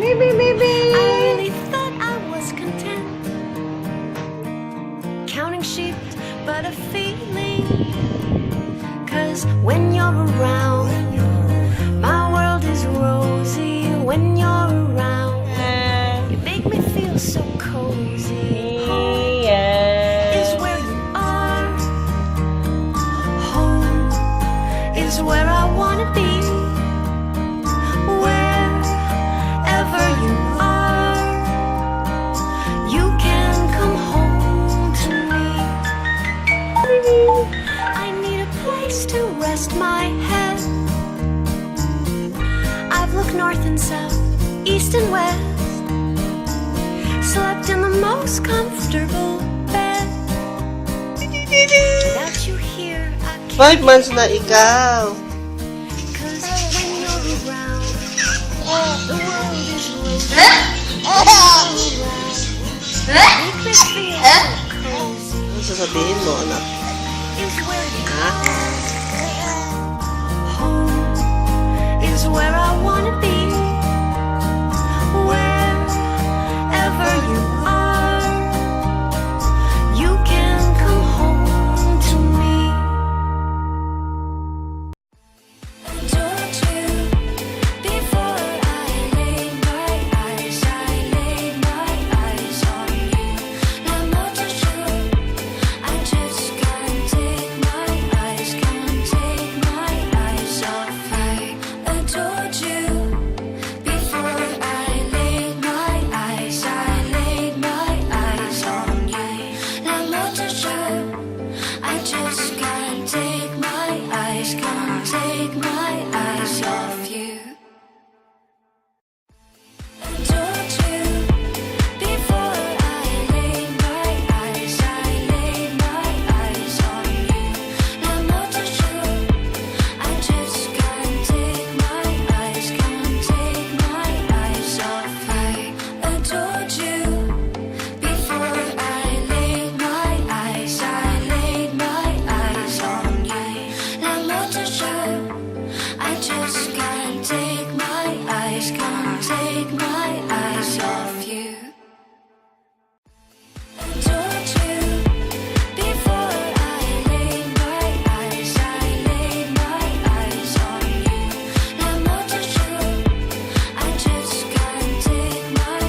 Baby. I really thought I was content, counting sheep, but a feeling. 'Cause when you're around, my world is rosy. When you're around, you make me feel so cozy. Home is where you are. Home is where I wanna be. Wherever you are, you can come home to me. I need a place to rest my head. I've looked north and south, east and west, slept in the most comfortable bed. Without you here, I can't 5 months na ikaw. 'cause when you're around, the world is rosy. Make me feel so cozy. Ano sasabihin mo, anak? Is where you Ha? are. Home is where I wanna be. Wherever you are, you can come home to me. I told you before I laid my eyes on you. Now not too sure, I just can't take my eyes off you. I told you before I laid my eyes on you. Now not too sure, I just can't take my eyes off you. I told you before I laid my eyes on you. Now not too sure, I just can't take my eyes off you. I told you before I laid my eyes on you. Now not too sure, I just can't take my eyes off you. I told you before I laid my eyes on you. Now not too sure, I just can't take my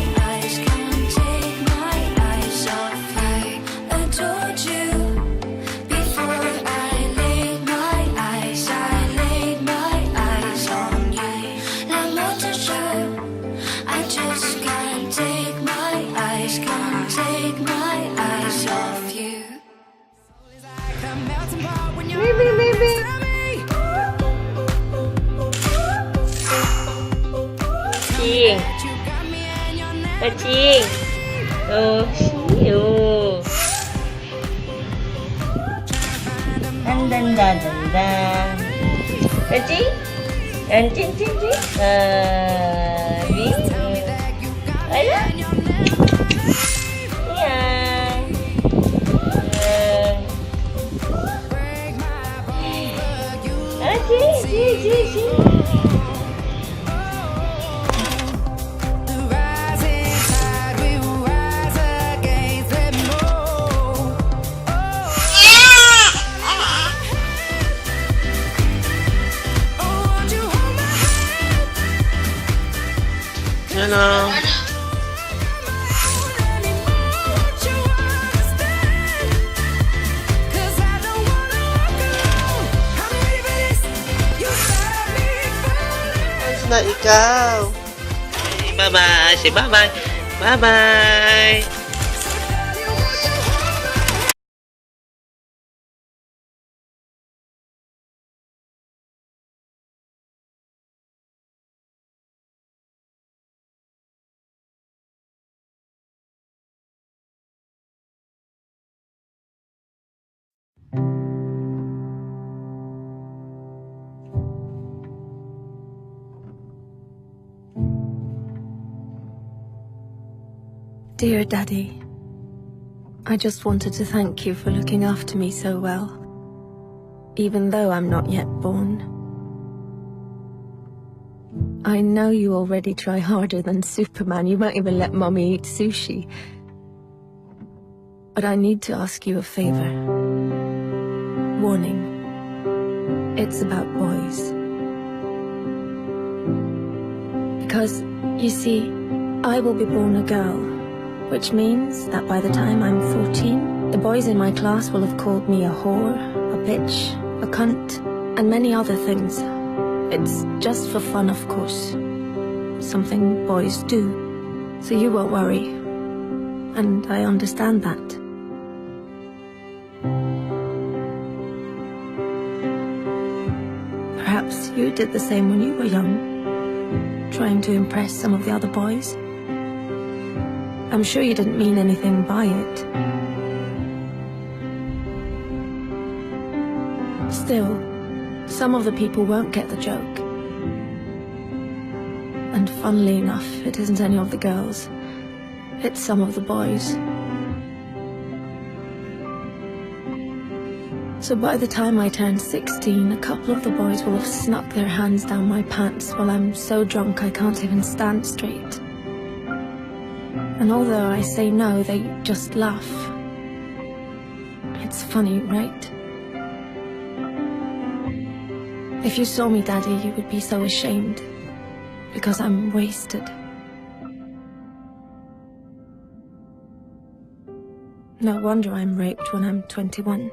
eyes off you. I told you before I laid my eyes on you. Now not too sure, I just can't take my eyes off you. Baby. Ching. Ching. Oh, siyo. Dandan. Ching. Ching. Bing. Ala. Yan. Ching. Ano? Na ikaw. Bye-bye. Say bye-bye. Bye-bye. Dear Daddy, I just wanted to thank you for looking after me so well, even though I'm not yet born. I know you already try harder than Superman. You won't even let Mommy eat sushi. But I need to ask you a favor. Warning. It's about boys. Because, you see, I will be born a girl, which means that by the time I'm 14, the boys in my class will have called me a whore, a bitch, a cunt, and many other things. It's just for fun, of course. Something boys do. So you won't worry. And I understand that. Perhaps you did the same when you were young, trying to impress some of the other boys. I'm sure you didn't mean anything by it. Still, some of the people won't get the joke. And funnily enough, it isn't any of the girls. It's some of the boys. So by the time I turn 16, a couple of the boys will have snuck their hands down my pants while I'm so drunk I can't even stand straight. And although I say no, they just laugh. It's funny, right? If you saw me, Daddy, you would be so ashamed. Because I'm wasted. No wonder I'm raped when I'm 21.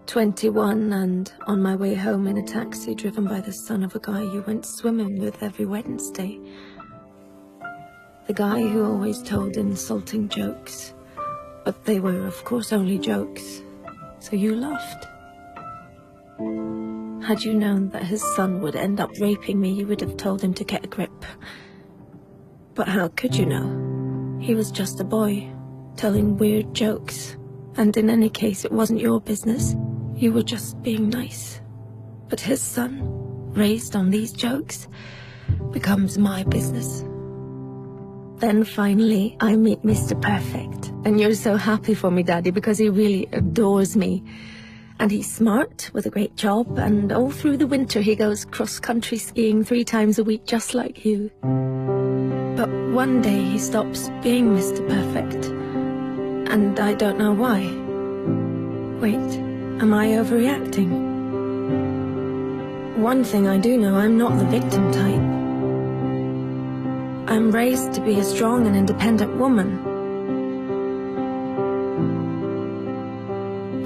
21 and on my way home in a taxi driven by the son of a guy you went swimming with every Wednesday. The guy who always told insulting jokes. But they were, of course, only jokes. So you laughed. Had you known that his son would end up raping me, you would have told him to get a grip. But how could you know? He was just a boy, telling weird jokes. And in any case, it wasn't your business. You were just being nice. But his son, raised on these jokes, becomes my business. Then finally, I meet Mr. Perfect. And you're so happy for me, Daddy, because he really adores me. And he's smart, with a great job, and all through the winter he goes cross-country skiing 3 times a week, just like you. But one day he stops being Mr. Perfect. And I don't know why. Wait, am I overreacting? One thing I do know, I'm not the victim type. I'm raised to be a strong and independent woman.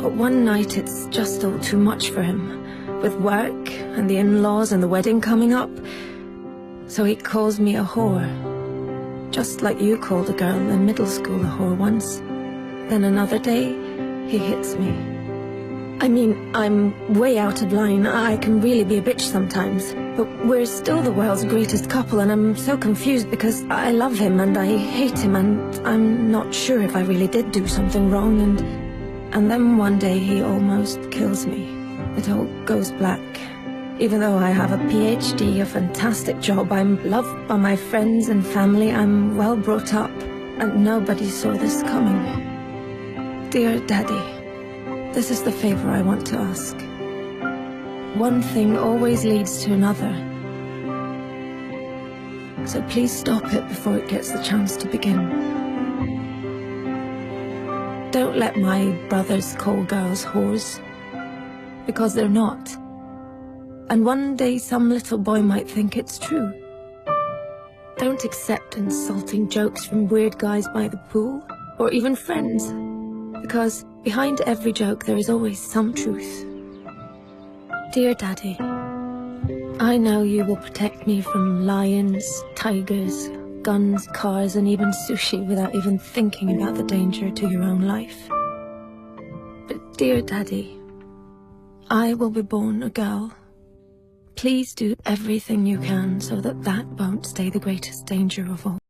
But one night it's just all too much for him, with work and the in-laws and the wedding coming up. So he calls me a whore, just like you called a girl in middle school a whore once. Then another day, he hits me. I mean, I'm way out of line. I can really be a bitch sometimes. But we're still the world's greatest couple, and I'm so confused because I love him and I hate him, and I'm not sure if I really did do something wrong, and then one day he almost kills me. It all goes black. Even though I have a PhD, a fantastic job, I'm loved by my friends and family, I'm well brought up, and nobody saw this coming. Dear Daddy, this is the favor I want to ask. One thing always leads to another. So please stop it before it gets the chance to begin. Don't let my brothers call girls whores, because they're not. And one day some little boy might think it's true. Don't accept insulting jokes from weird guys by the pool, or even friends, because behind every joke there is always some truth. Dear Daddy, I know you will protect me from lions, tigers, guns, cars, and even sushi without even thinking about the danger to your own life. But dear Daddy, I will be born a girl. Please do everything you can so that that won't stay the greatest danger of all.